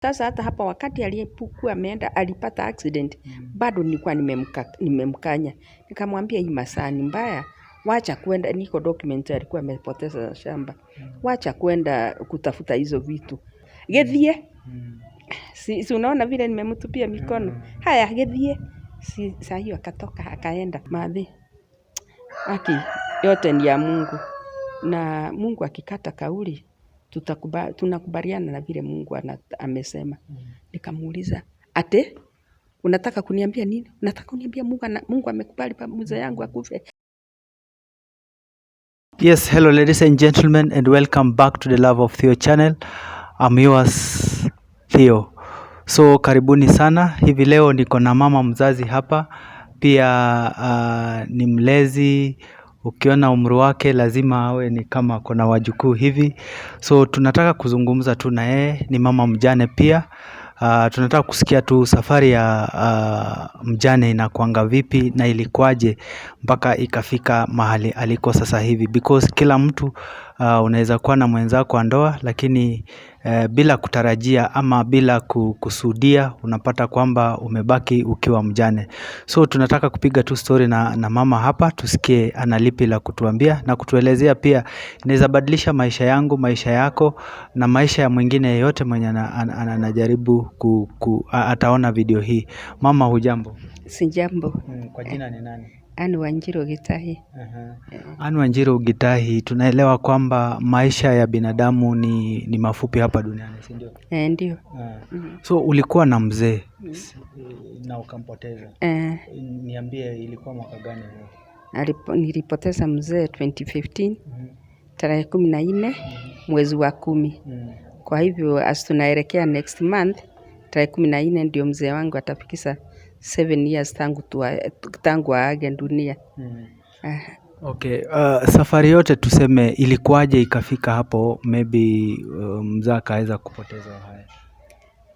Sasa hata hapa wakati alipokuwa ameenda alipata accident, bado nilikuwa nimemkanya. Nikamwambia hii masaa ni mbaya, wacha kwenda, niko document alikuwa amepoteza shamba. Wacha kwenda kutafuta hizo vitu. Gethie. Si unaona vile nimemtupia mikono. Haya gethie. Saa hiyo akatoka akaenda madhi. Haki yote ni ya Mungu. Na Mungu akikata kauli tunakubaliana na vile Mungu amesema. Nikamuuliza, ate unataka kuniambia nini? Unataka kuniambia Mungu amekubali mzee yangu akufe? Yes, hello ladies and gentlemen, and welcome back to the Love of Theo channel. I'm yours Theo. So karibuni sana. Hivi leo niko na mama mzazi hapa. Pia ni mlezi. Ukiona umri wake lazima awe ni kama kuna wajukuu hivi. So tunataka kuzungumza tu na yeye. Ni mama mjane pia. Tunataka kusikia tu safari ya mjane inakuanga vipi na ilikuwaje mpaka ikafika mahali aliko sasa hivi, because kila mtu unaweza kuwa na mwenzako wa ndoa lakini bila kutarajia ama bila kusudia unapata kwamba umebaki ukiwa mjane. So tunataka kupiga tu story na mama hapa, tusikie ana lipi la kutuambia na kutuelezea pia inaweza badilisha maisha yangu, maisha yako na maisha ya mwingine yeyote mwenye anajaribu ataona video hii. Mama hujambo? Sijambo. Kwa jina ni nani? Anne Wanjiru Gitahi. Anne Wanjiru Gitahi, tunaelewa kwamba maisha ya binadamu ni mafupi hapa duniani, si ndio? Ndio. So ulikuwa na mzee na ukampoteza. Niambie ilikuwa mwaka gani huo? Nilipoteza mzee 2015 tarehe 14 mwezi wa 10. Kwa hivyo as tunaelekea next month tarehe 14 ndio mzee wangu atafikisha 7 years tangu aage dunia. Okay, safari yote tuseme ilikuwaje ikafika hapo, maybe mzee akaweza kupoteza haya?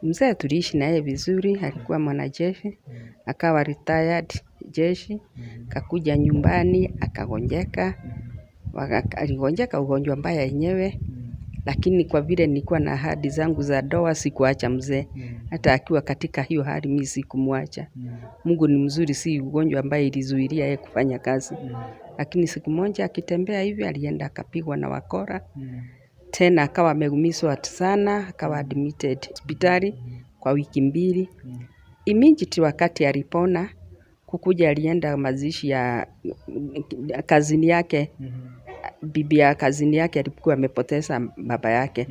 Mzee tuliishi naye vizuri, alikuwa mwanajeshi, akawa retired jeshi, kakuja nyumbani, akagonjeka, aligonjeka ugonjwa mbaya yenyewe. Lakini kwa vile nilikuwa na ahadi zangu za ndoa sikuacha mzee. Hata akiwa katika hiyo hali mimi sikumwacha. Mungu ni mzuri, si ugonjwa ambaye ilizuilia yeye kufanya kazi. Lakini siku moja akitembea hivi alienda akapigwa na wakora. Tena akawa ameumizwa sana, akawa admitted hospitali kwa wiki 2. Immediately wakati alipona kukuja alienda mazishi ya kazini yake. Bibi ya kazini yake alikuwa amepoteza baba yake.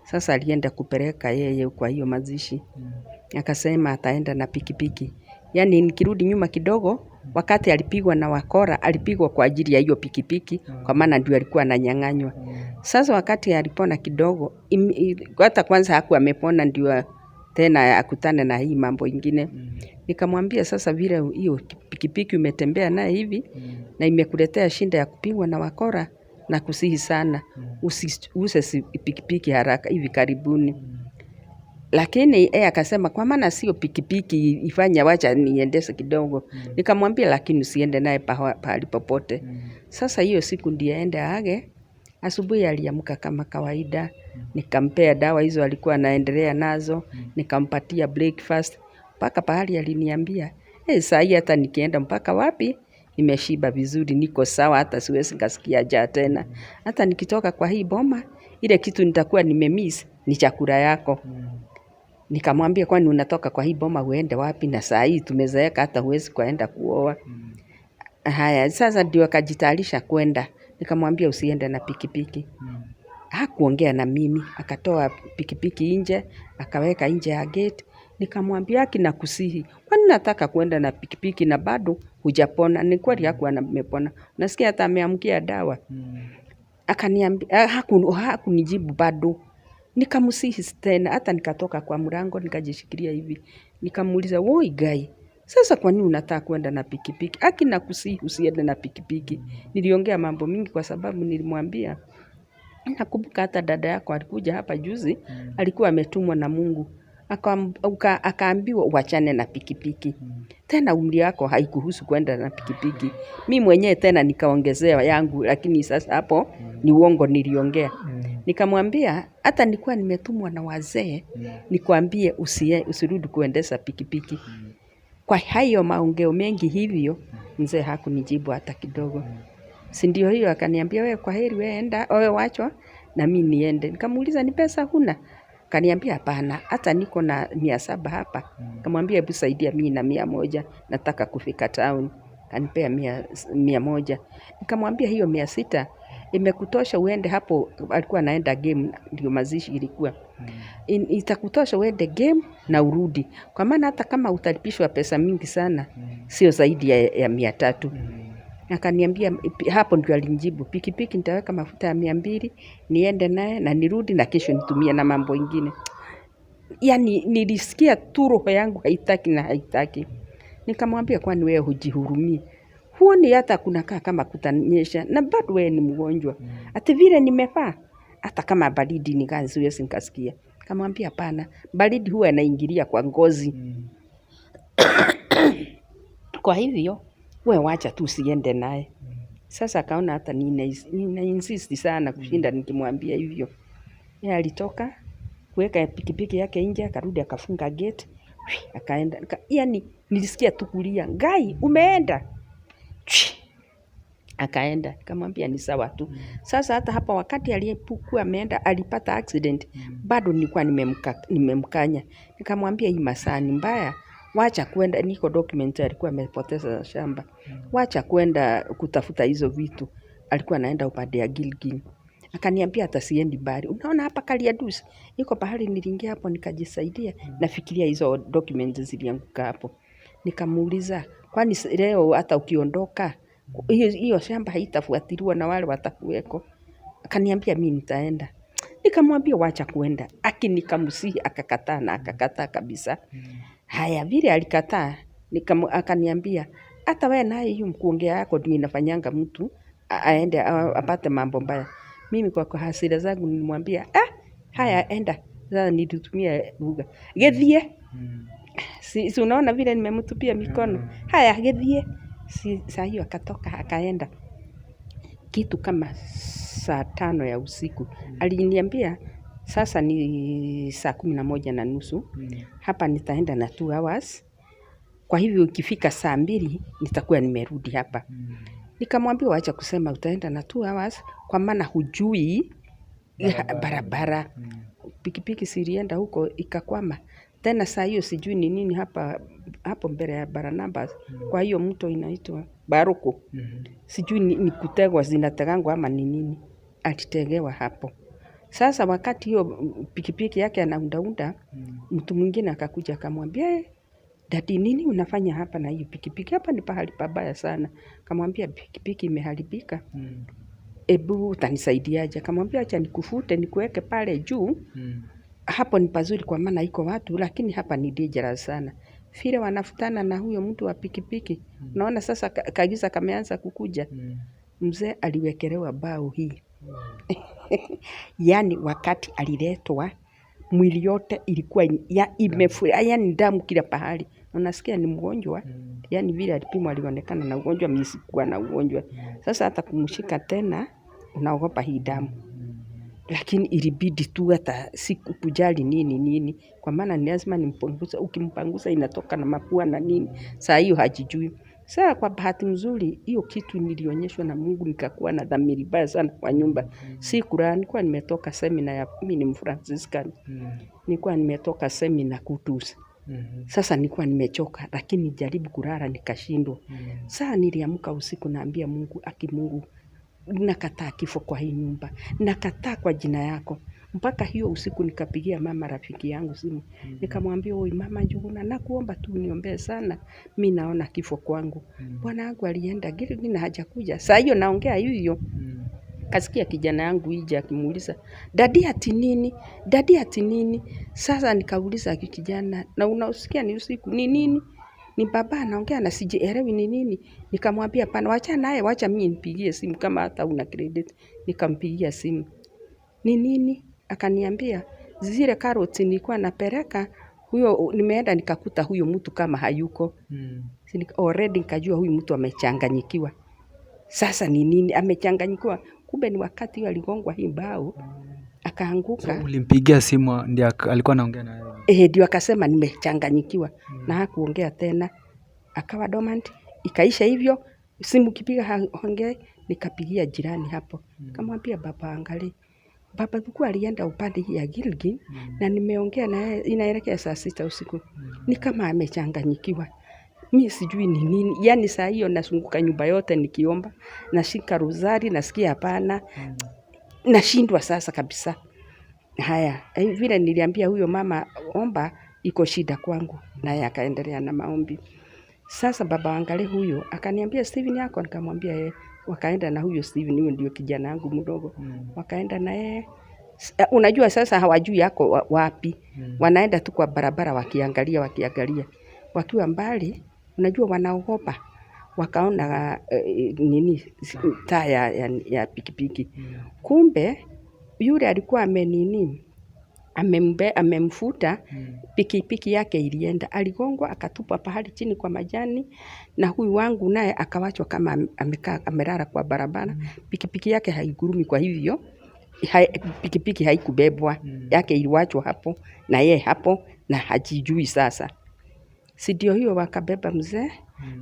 Sasa alienda kupeleka yeye kwa hiyo mazishi. Akasema ataenda na pikipiki. Yaani nikirudi nyuma kidogo, wakati alipigwa na wakora, alipigwa kwa ajili ya hiyo pikipiki, kwa maana ndio alikuwa ananyang'anywa. Sasa wakati alipona kidogo, hata kwanza hakuwa amepona ndio tena akutane na hii mambo ingine. Nikamwambia sasa vile hiyo pikipiki umetembea naye hivi na imekuletea shida ya kupigwa na wakora, na kusihi sana usiuse pikipiki haraka hivi karibuni. Lakini yeye akasema kwa maana sio pikipiki ifanya, wacha niendeshe kidogo. Nikamwambia lakini usiende naye pahali popote. Sasa hiyo siku ndiye aende aage. Asubuhi aliamka kama kawaida. Nikampea dawa hizo alikuwa anaendelea nazo. Nikampatia breakfast. Mpaka pahali aliniambia, saa hii hata nikienda mpaka wapi nimeshiba vizuri, niko sawa, hata siwezi kasikia njaa tena. Hata nikitoka kwa hii boma, ile kitu nitakuwa nimemiss ni chakula yako. Nikamwambia kwani unatoka kwa hii boma uende wapi, na saa hii tumezeeka hata huwezi kuenda kuoa. Haya, sasa ndio akajitayarisha kwenda. Nikamwambia usiende na pikipiki. Hakuongea na mimi, akatoa pikipiki nje, akaweka nje ya gate. Nikamwambia nakusihi, kwani nataka kwenda na pikipiki na bado hujapona? Ni kweli hakuwa amepona. Nasikia hata ameamkia dawa. Akaniambia hakunijibu bado. Nikamsihi tena, hata nikatoka kwa mlango nikajishikilia hivi. Nikamuuliza, "Woi guy, sasa kwa nini unataka kwenda na pikipiki? Nakusihi usiende na pikipiki." Niliongea mambo mingi kwa sababu nilimwambia, nakumbuka hata dada yako alikuja hapa juzi, alikuwa ametumwa na Mungu. Akaambiwa uachane na pikipiki. Tena umri yako haikuhusu kwenda na pikipiki. Mimi mwenyewe tena nikaongezea yangu, lakini sasa hapo ni uongo niliongea. Nikamwambia hata nilikuwa nimetumwa na wazee nikwambie usirudi kuendesha pikipiki. Kwa hayo maongeo mengi hivyo, mzee hakunijibu hata kidogo. Si ndio hiyo akaniambia wewe kwa heri wewe enda, wewe wachwa na mimi niende. Nikamuuliza ni pesa huna? Akaniambia hapana, hata niko na 700 hapa. Nikamwambia hebu saidia mimi na 100, nataka kufika town. Kanipea 100. Nikamwambia hiyo 600 imekutosha uende hapo, alikuwa anaenda game ndio mazishi ilikuwa. Itakutosha uende game na urudi. Kwa maana hata kama utalipishwa pesa mingi sana, sio zaidi ya 300. Akaniambia hapo ndio alinijibu, pikipiki nitaweka mafuta ya 200, niende naye na nirudi na kesho nitumie na mambo ingine. Yaani nilisikia tu roho yangu haitaki. Nikamwambia kwani wewe hujihurumii? Huoni hata kunakaa kama kutanyesha na bado wewe ni mgonjwa. Ati vile nimevaa hata kama baridi ni gani siwezi nikasikia. Nikamwambia hapana, baridi huwa inaingilia kwa ngozi. Kwa hivyo wewe wacha tu usiende naye. Sasa akaona hata nina insist sana kushinda nikimwambia hivyo. Yeye alitoka kuweka pikipiki yake nje, akarudi akafunga gate, akaenda. Yaani nilisikia tu kulia, "Ngai, umeenda?" Akaenda. Nikamwambia ni sawa tu. Sasa hata hapa wakati aliyekuwa ameenda alipata accident, bado nilikuwa nimemkanya. Nikamwambia hii masaa ni mbaya. Wacha kwenda, niko document alikuwa amepoteza shamba. Wacha kwenda kutafuta hizo vitu. Alikuwa anaenda upande ya Gilgil. Akaniambia hata siendi mbali. Unaona hapa Kariadusi, iko pahali niliingia hapo nikajisaidia, nafikiria hizo documents zilianguka hapo. Nikamuuliza, kwani leo hata ukiondoka hiyo shamba haitafuatiliwa na wale watakuweko? Akaniambia mimi nitaenda. Nikamwambia wacha kuenda. Nikamsihi akakataa na akakataa kabisa. Haya vile alikataa, akaniambia hata wewe naye hiyo kuongea yako ndio inafanyanga mtu aende apate mambo mbaya. Mimi kwa hasira zangu nilimwambia haya enda. Sasa nilitumia lugha. Gethie. Si unaona vile nimemtupia mikono. Haya gethie. Saa hiyo akatoka akaenda. Kitu kama saa 5 ya usiku. Aliniambia sasa ni saa 11:30. Hapa nitaenda na 2 hours. Kwa hivyo ukifika saa 2 nitakuwa nimerudi hapa. Nikamwambia wacha kusema utaenda na 2 hours kwa maana hujui barabara. Pikipiki silienda huko ikakwama. Tena saa hiyo sijui ni nini hapo mbele ya Barnabas. Kwa hiyo mto inaitwa Baruku. Sijui ni kutegwa zinategangwa ama ni nini. Alitegewa hapo. Sasa wakati hiyo pikipiki yake anaundaunda, mtu mwingine akakuja akamwambia, "Dadi, nini unafanya hapa na hiyo pikipiki? Hapa ni pahali pabaya sana." Akamwambia pikipiki imeharibika. Ebu utanisaidiaje? Akamwambia acha nikufute nikuweke pale juu. Hapo ni pazuri kwa maana iko watu, lakini hapa ni dangerous sana. Vile wanafutana na huyo mtu wa pikipiki. Naona sasa kagiza kameanza kukuja. Mzee aliwekelewa bao hii. Yaani wakati aliletwa mwili yote ilikuwa imefura, yaani damu kila pahali. Unasikia ni mgonjwa, yaani vile alipimwa alionekana na ugonjwa, mimi sikuwa na ugonjwa. Sasa hata kumshika tena unaogopa hii damu. Lakini ilibidi tu hata sikujali nini kwa maana ni lazima nimpanguze, ukimpanguza inatoka na mapua na nini. Saa hiyo hajijui. Sasa kwa bahati nzuri hiyo kitu nilionyeshwa na Mungu, nikakuwa na dhamiri mbaya sana kwa nyumba. Sikulala, nilikuwa nimetoka seminar ya mimi ni Mfranciscan. Nilikuwa nimetoka seminar Kutus. Sasa nilikuwa nimechoka lakini jaribu kulala nikashindwa. Sasa niliamka usiku naambia Mungu, Mungu, nakataa kifo kwa hii nyumba. Nakataa kwa jina yako. Mpaka hiyo usiku nikapigia mama rafiki yangu simu. Nikamwambia, "Oi mama Njuguna, nakuomba tu uniombee sana. Mimi naona kifo kwangu. Bwana wangu alienda Gilgil na hajakuja." Saa hiyo naongea hiyo. Kasikia kijana yangu ije akimuuliza, "Dadi ati nini? Dadi ati nini?" Sasa nikauliza kijana, "Na unausikia ni usiku ni nini?" Ni baba anaongea na sijielewi ni nini. Nikamwambia hapana, wacha naye, wacha mimi nipigie simu kama hata una credit. Nikampigia simu. Ni nini? Akaniambia zile carrots nilikuwa napeleka huyo, nimeenda nikakuta huyo mtu kama hayuko. Already nikajua huyu mtu amechanganyikiwa. Sasa ni nini amechanganyikiwa? Kumbe ni wakati huyo aligongwa hii mbao. akaanguka. So ulimpigia simu ndio alikuwa anaongea na wewe? Ndio akasema nimechanganyikiwa. Na hakuongea tena. Akawa dormant, ikaisha hivyo, simu kipiga haongei, nikapigia jirani hapo. Kamwambia baba angalia. Baba tulikuwa alienda upande hii ya Gilgil na nimeongea na yeye inaelekea saa 6 usiku. Ni kama amechanganyikiwa. Mimi sijui ni nini. Yaani saa hiyo nasunguka nyumba yote nikiomba, nashika rozari, nasikia hapana. Nashindwa sasa kabisa. Haya, vile niliambia huyo mama omba iko shida kwangu, naye akaendelea na maombi. Sasa baba angalia huyo, akaniambia Steven yako, nikamwambia wakaenda na huyo Steven, huyo ndio kijana wangu mdogo. Wakaenda na yeye. Unajua sasa hawajui yako wapi. Wanaenda tu kwa barabara wakiangalia. Wakiwa mbali, unajua wanaogopa. Wakaona taa ya pikipiki. Kumbe yule alikuwa amemfuta, pikipiki yake ilienda. Aligongwa akatupwa pahali chini kwa majani, na huyu wangu naye akawachwa kama amelala kwa barabara. Pikipiki yake haigurumi, kwa hivyo pikipiki haikubebwa. Yake iliwachwa hapo na yeye hapo na hajijui sasa. Si ndio hiyo wakabeba mzee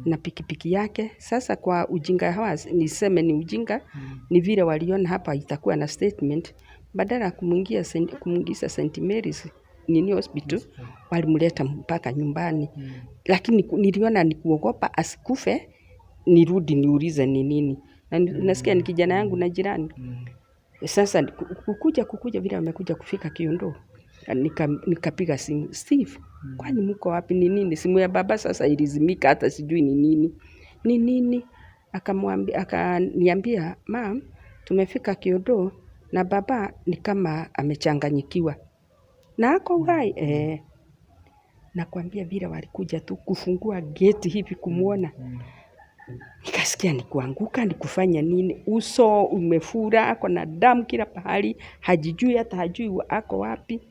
na pikipiki yake. Sasa kwa ujinga hawa, niseme ni ujinga, ni vile waliona hapa itakuwa na statement, badala kumuingiza St. Mary's hospital, walimleta mpaka nyumbani. Lakini niliona ni kuogopa asikufe, nirudi niulize ni nini. Na nasikia ni kijana yangu na jirani. Sasa kukuja vile wamekuja kufika Kiondo, nikapiga simu, Steve, kwani mko wapi, ni nini? Simu ya baba sasa ilizimika, hata sijui ni nini. Ni nini? Akaniambia, ma'am, tumefika Kiondo na baba ni kama amechanganyikiwa. Na ako uhai? Nakwambia vile walikuja tu kufungua gate hivi kumuona. Nikasikia ni kuanguka, ni kufanya nini, uso umefura, ako na damu kila pahali, hajijui hata hajui ako wapi.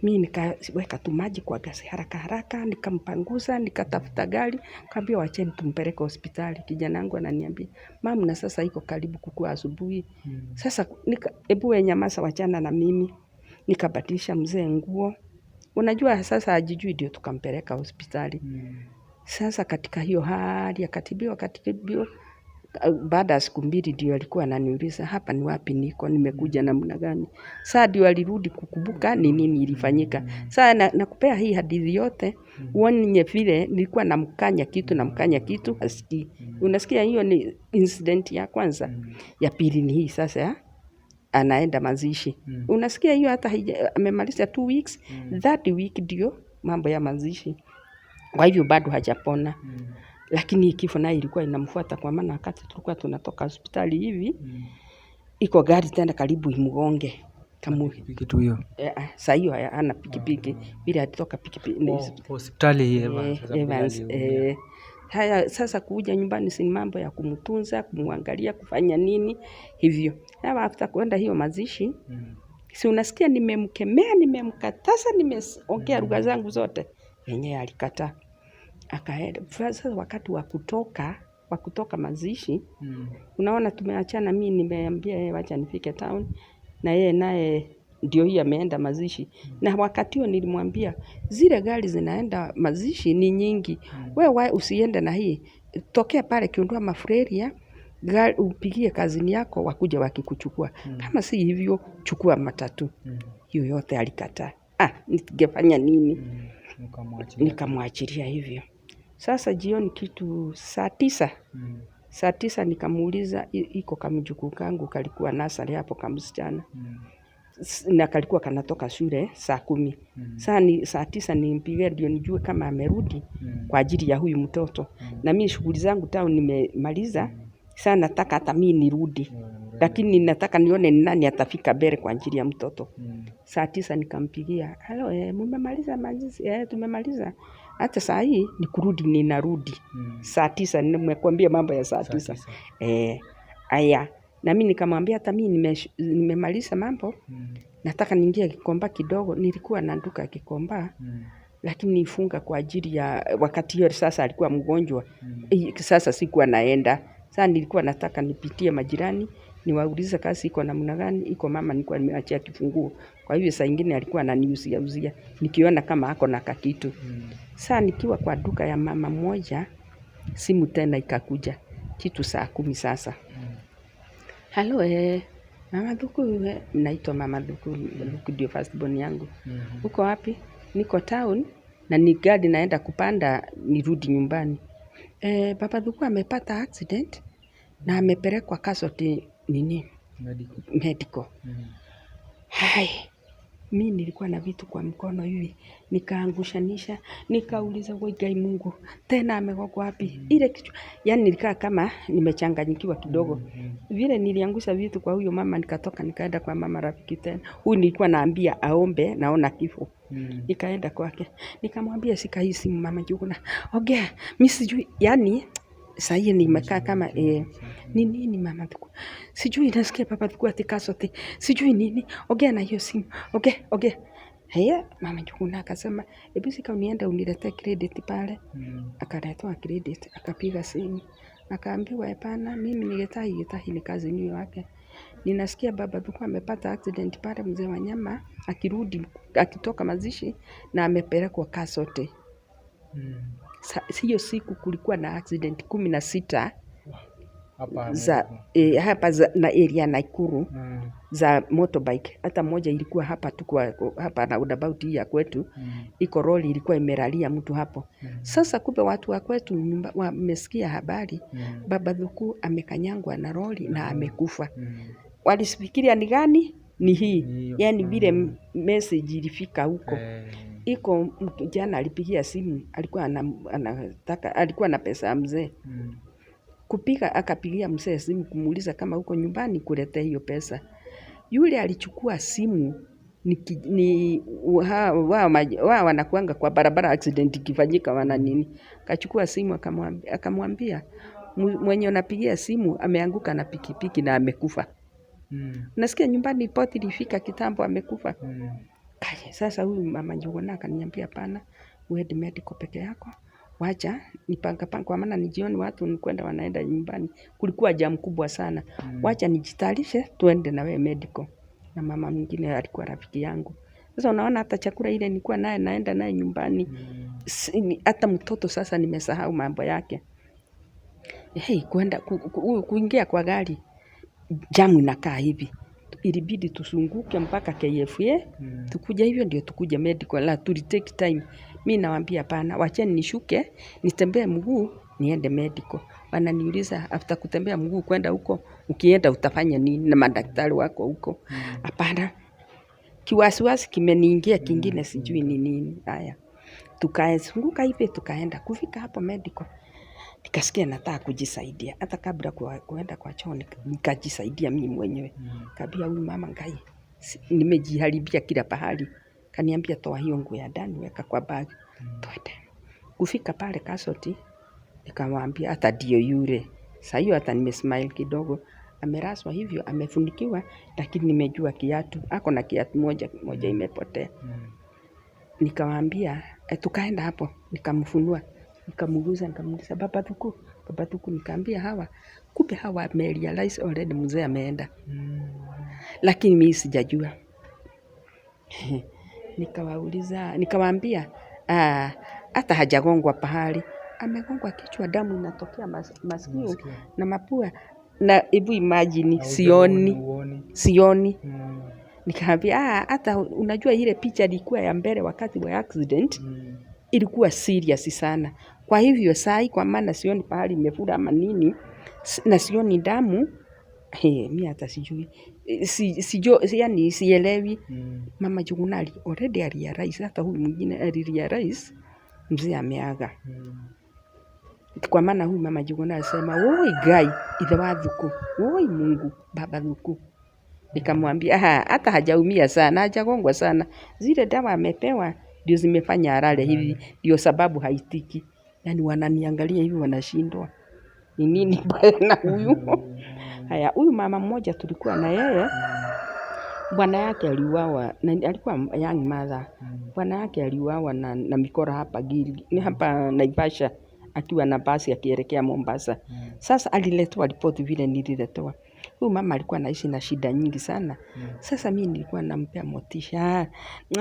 Mimi nikaweka tu maji kwa gasi haraka, nikampanguza, nikatafuta gari, kaambia wacheni tumpeleke hospitali. Kijana wangu ananiambia, mama, na sasa iko karibu kukua asubuhi. Sasa hebu wewe nyamaza, wachana na mimi. Nikabadilisha mzee nguo. Unajua sasa hajijui, ndio tukampeleka hospitali. Sasa katika hiyo hali akatibiwa. Baada ya siku 2 ndio alikuwa ananiuliza, hapa ni wapi niko, nimekuja namna gani. Sasa ndio alirudi kukumbuka ni nini ilifanyika. Sasa nakupea hii hadithi yote uone vile nilikuwa namkanya kitu hasikii. Unasikia, hiyo ni incident ya kwanza. Ya pili ni hii sasa anaenda mazishi. Unasikia hiyo hata amemaliza 2 weeks, that week ndio mambo ya mazishi. Kwa hivyo bado hajapona. Lakini kifo nayo ilikuwa inamfuata, kwa maana wakati tulikuwa tunatoka hospitali hivi, iko gari tena karibu imgonge. Pikipiki tu hiyo. Saa hiyo hana pikipiki, bila alitoka pikipiki hospitali hii Evans. Haya sasa kuja nyumbani si mambo ya kumtunza, kumwangalia, kufanya nini hivyo. Na after kwenda hiyo mazishi, si unasikia nimemkemea, nimemkataza, nimeongea lugha zangu zote. Yenyewe alikataa. Akaenda. Sasa wakati wa kutoka mazishi, unaona tumeachana, mimi nimeambia yeye wacha nifike town, na yeye naye ndio hii ameenda mazishi. Na wakati huo nilimwambia zile gari zinaenda mazishi ni nyingi. Wewe usiende na hii. Tokea pale Kiondoa Mafureria, gari upigie kazini yako wakuja wakikuchukua. Kama si hivyo chukua matatu. Hiyo yote alikataa. Ningefanya nini? Nikamwachilia hivyo. Sasa jioni kitu saa 9. Saa 9 nikamuuliza, iko kamjukuu kangu kalikuwa nasari hapo kamsichana. Na kalikuwa kanatoka shule saa 10. Saa 9 nimpigie ndio nijue kama amerudi kwa ajili ya huyu mtoto. Na mimi shughuli zangu town nimemaliza. Sasa nataka hata mimi nirudi. Lakini nataka nione ni nani atafika mbele kwa ajili ya mtoto. Saa 9 nikampigia, hello, mmemaliza mazishi? Tumemaliza. Hata saa hii ni kurudi, ninarudi. Saa 9 nimekuambia mambo ya saa 9. Aya, na mimi nikamwambia hata mimi nimemaliza mambo. Nataka niingie Gikomba kidogo. Nilikuwa na duka Gikomba. Lakini nifunga kwa ajili ya wakati hiyo sasa alikuwa mgonjwa. Sasa sikuwa naenda. Sasa nilikuwa nataka nipitie majirani niwaulize kazi iko namna gani. Iko mama nilikuwa nimeachia kifunguo. Kwa hivyo saa ingine alikuwa ananiuzia nikiona kama ako na kakitu. Saa nikiwa kwa duka ya mama mmoja, simu tena ikakuja. Kitu saa 10 sasa. Halo Mama Thuku, naitwa Mama Thuku, Thuku ndio first born yangu. Uko wapi? Niko town na ni gari naenda kupanda nirudi nyumbani. Baba Thuku amepata accident na amepelekwa casualty medical. Hai, mimi nilikuwa na vitu kwa mkono hivi, nikaangushanisha, nikauliza Ngai Mungu, tena amegongwa wapi? Ile kichwa, yani nilikaa kama nimechanganyikiwa kidogo. Vile niliangusha vitu kwa huyo mama, nikatoka nikaenda kwa mama rafiki tena. Huyu nilikuwa naambia aombe, naona kifo. Nikaenda kwake, nikamwambia sika hii simu Mama Njuguna. Ongea, mimi sijui, yani sasa nimekaa kama ni nini Mama Thuku? Sijui nasikia Baba Thuku ati casualty. Sijui nini. Ongea na hiyo simu. Ongea. Haya Mama Njuguna akasema, "Hebu sika uniende uniletee credit pale." Akaletwa credit, akapiga simu. Akaambiwa hapana, mimi niletahi ni kazi niyo yake. Ninasikia Baba Thuku amepata accident pale Mzee Wanyama akirudi akitoka mazishi na amepelekwa casualty. Hiyo siku kulikuwa na accident 16 za hapa na area Nakuru za motorbike. Hata moja ilikuwa hapa tu hapa na roundabout hii ya kwetu. Iko lori ilikuwa imelalia mtu hapo. Sasa kumbe watu wa kwetu wamesikia habari Baba Thuku amekanyangwa na lori na amekufa. Walisifikiria ni gani? Ni hii. Yani vile message ilifika huko. Iko jana alipigia simu, alikuwa anataka, alikuwa na pesa ya mzee. Kupiga akapigia mzee simu kumuuliza kama uko nyumbani kuletea hiyo pesa. Yule alichukua simu wao wanakuanga kwa barabara accident ikifanyika wana nini. Kachukua simu akamwambia mwenye unapigia simu ameanguka na pikipiki na amekufa. Nasikia nyumbani ripoti ilifika kitambo amekufa. Sasa huyu Mama Njuguna akaniambia hapana, uende medical peke yako. Wacha nipanga kwa maana ni jioni watu nikwenda wanaenda nyumbani. Kulikuwa jam kubwa sana. Wacha nijitayarishe tuende na wewe medical. Na mama mwingine alikuwa rafiki yangu. Sasa unaona hata chakula ile nilikuwa naye naenda naye nyumbani. Hata mtoto sasa nimesahau mambo yake. Kwenda kuingia kwa gari. Jamu inakaa hivi. Ilibidi tusunguke mpaka KFA. Tukuja hivyo ndio tukuje medical. La tulitake time. Mimi nawaambia hapana, wacheni nishuke, nitembee mguu, niende medical. Wananiuliza after kutembea mguu kwenda huko, ukienda utafanya nini na madaktari wako huko? Hapana. Kiwasiwasi kimeniingia kingine sijui ni nini. Haya. Tukaezunguka hivi tukaenda kufika hapo medical. Nikasikia nataka kujisaidia. Hata kabla kuenda kwa choo nikajisaidia mimi mwenyewe. Kaambia huyu mama Ngai, nimejiharibia kila pahali. Kaniambia toa hiyo nguo ya ndani weka kwa bag. Twende. Kufika pale casualty nikamwambia hata ndio yule. Sasa hiyo hata nimesmile kidogo. Ameraswa hivyo amefunikiwa lakini nimejua kiatu. Ako na kiatu moja imepotea. Nikamwambia tukaenda hapo nikamfunua. Nikamuuliza Baba Thuku nikaambia hawa kumbe hawa wamerealize already mzee ameenda. Lakini mimi sijajua. Nikamwambia hata hajagongwa pahali, amegongwa kichwa, damu inatokea masikio na mapua na hebu imagine sioni. Nikamwambia hata unajua ile picha ilikuwa ya mbele wakati wa accident ilikuwa serious sana. Kwa hivyo sai kwa maana sioni pahali imefura ama nini na sioni damu. Mimi hata sijui. Yani sielewi. Mama Njuguna already alirealize hata huyu mwingine alirealize mzee ameaga. Kwa maana huyu Mama Njuguna alisema, "Woi Ngai, ithe wa Thuku, woi Mungu, Baba Thuku." Nikamwambia hata hajaumia sana, hajagongwa sana. Zile dawa amepewa ndio zimefanya alale hivi, ndio sababu haitiki. Yani wananiangalia hivi wanashindwa. Ni nini bwana huyu? Haya, huyu mama mmoja tulikuwa na yeye. Bwana yake aliuawa na alikuwa young mother. Bwana yake aliuawa na mikora hapa Gili, hapa Naivasha. akiwa na basi akielekea Mombasa. Sasa aliletewa ripoti vile nililetewa. Huyu mama alikuwa anaishi na shida nyingi sana. Sasa mimi nilikuwa nampea motisha.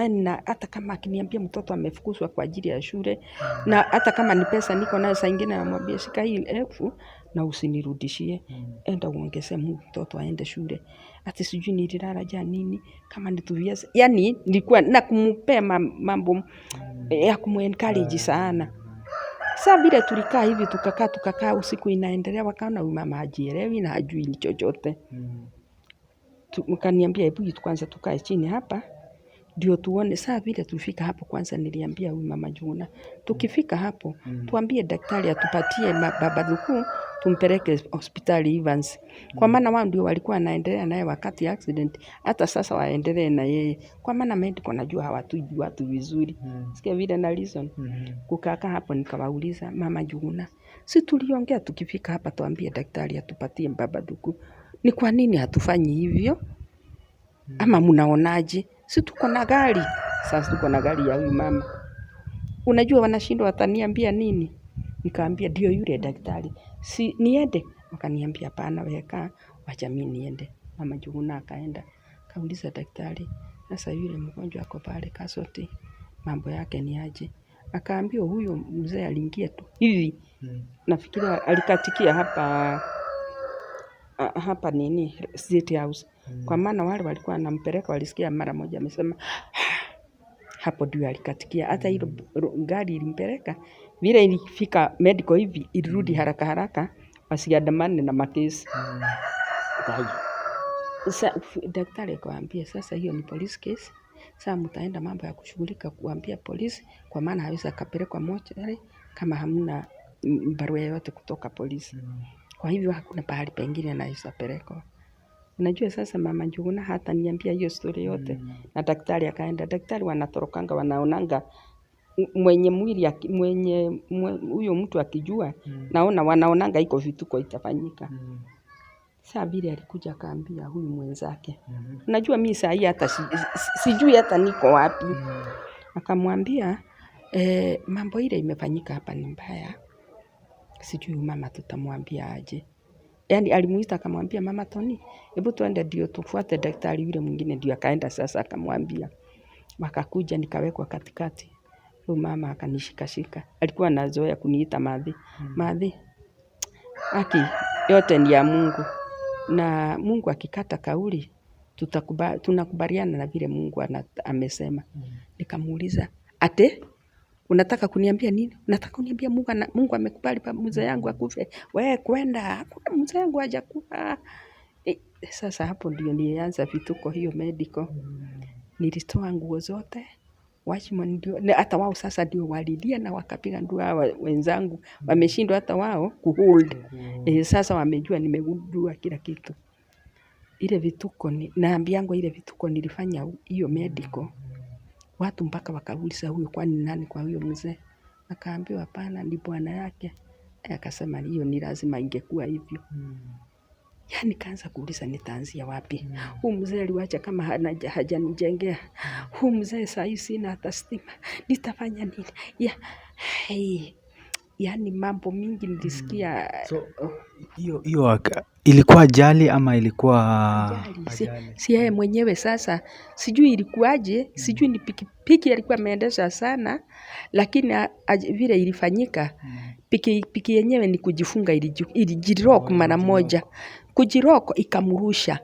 Na hata kama akiniambia mtoto amefukuzwa kwa ajili ya shule, na hata kama ni pesa niko nayo, saa ingine namwambia shika hii elfu na usinirudishie, enda uongeze mtoto aende shule. Ati sijui nililala jana nini, kama ni tuviazi. Yani nilikuwa na kumpea mambo ya kumencourage sana. Sasa vile tulikaa hivi tukakaa usiku inaendelea, wakaona huyu mama hajielewi na hajui ni chochote. Mkaniambia hebu kwanza tukae chini hapa ndio tuone. Saa vile tulifika hapo, kwanza niliambia huyu mama Juna, tukifika hapo tuambie daktari atupatie baba Dhuku tumpeleke hospitali Evans, kwa maana wao ndio walikuwa wanaendelea naye wakati accident. Hata sasa waendelee na yeye, kwa maana medical najua hawatujui watu vizuri. Sikia vile na reason. Kukaa hapo nikawauliza, mama Juna, si tuliongea tukifika hapa tuambie daktari atupatie baba Dhuku, ni kwa nini hatufanyi hivyo? Ama mnaonaje? Si tuko na gari. Sasa tuko na gari ya huyu mama. Unajua wanashindwa wataniambia nini? Nikaambia ndio yule daktari. Si niende? Wakaniambia hapana, weka wacha mimi niende. Mama Juna akaenda. Kauliza daktari, sasa yule mgonjwa ako pale Kasoti, mambo yake ni aje? Akaambia huyo mzee aliingia tu hivi. Nafikiri alikatikia hapa nini State House. Kwa maana wale walikuwa wanampeleka walisikia mara moja amesema hapo ndio alikatikia. Hata hilo gari ilimpeleka vile ilifika medical hivi ilirudi haraka wasiandamane na makesi. Sasa daktari akawaambia sasa hiyo ni police case. Sasa mtaenda mambo ya kushughulika kuambia polisi, kwa maana hawezi akapelekwa mochari kama hamna barua yoyote kutoka polisi. Kwa hivyo hakuna pahali pengine anaweza pelekwa. Unajua sasa mama Juna hata niambia hiyo story yote. Na daktari akaenda. Daktari wanatorokanga wanaonanga mwenye mwili huyo mtu akijua, naona wanaonanga iko vituko itafanyika. Sasa vile alikuja akaambia huyu mwenzake. Unajua mimi saa hii hata sijui hata niko wapi. Akamwambia mambo ile imefanyika hapa ni mbaya. Sijui mama tutamwambia aje. Yani alimuita akamwambia mama Tony, hebu tuende ndio tufuate daktari yule mwingine. Ndio akaenda sasa akamwambia. Wakakuja nikawekwa katikati. Huyu mama akanishikashika. Alikuwa anazoea kuniita madhi. Madhi, haki yote ni ya Mungu. Na Mungu akikata kauli tunakubaliana na vile Mungu amesema. Nikamuuliza, ate unataka kuniambia nini? Unataka kuniambia Mungu amekubali mzee yangu akufe? Wewe kwenda, hakuna mzee yangu hajakufa. Sasa hapo ndio nilianza vituko hiyo medical. Nilitoa nguo zote. Watchman ndio hata wao sasa ndio walilia na wakapiga ndua wenzangu. Wameshindwa hata wao kuhold. Sasa wamejua nimegundua kila kitu. Ile vituko naambiangu ile vituko nilifanya hiyo medical. Watu mpaka wakauliza huyo kwani nani kwa huyo mzee? Akaambiwa hapana ni bwana yake. Akasema hiyo ni lazima ingekuwa hivyo. Yani kaanza kuuliza nitaanzia wapi? Huyu mzee aliwacha kama hajanijengea. Huyu mzee saa hii sina hata stima. Nitafanya nini? Yani mambo mingi nilisikia. So hiyo ilikuwa ajali ama ilikuwa ajali? Si yeye mwenyewe sasa. Sijui ilikuwaje, sijui ni pikipiki alikuwa ameendesha sana, lakini vile ilifanyika pikipiki yenyewe ni kujifunga ilijirok mara moja. Kujiroko ikamurusha.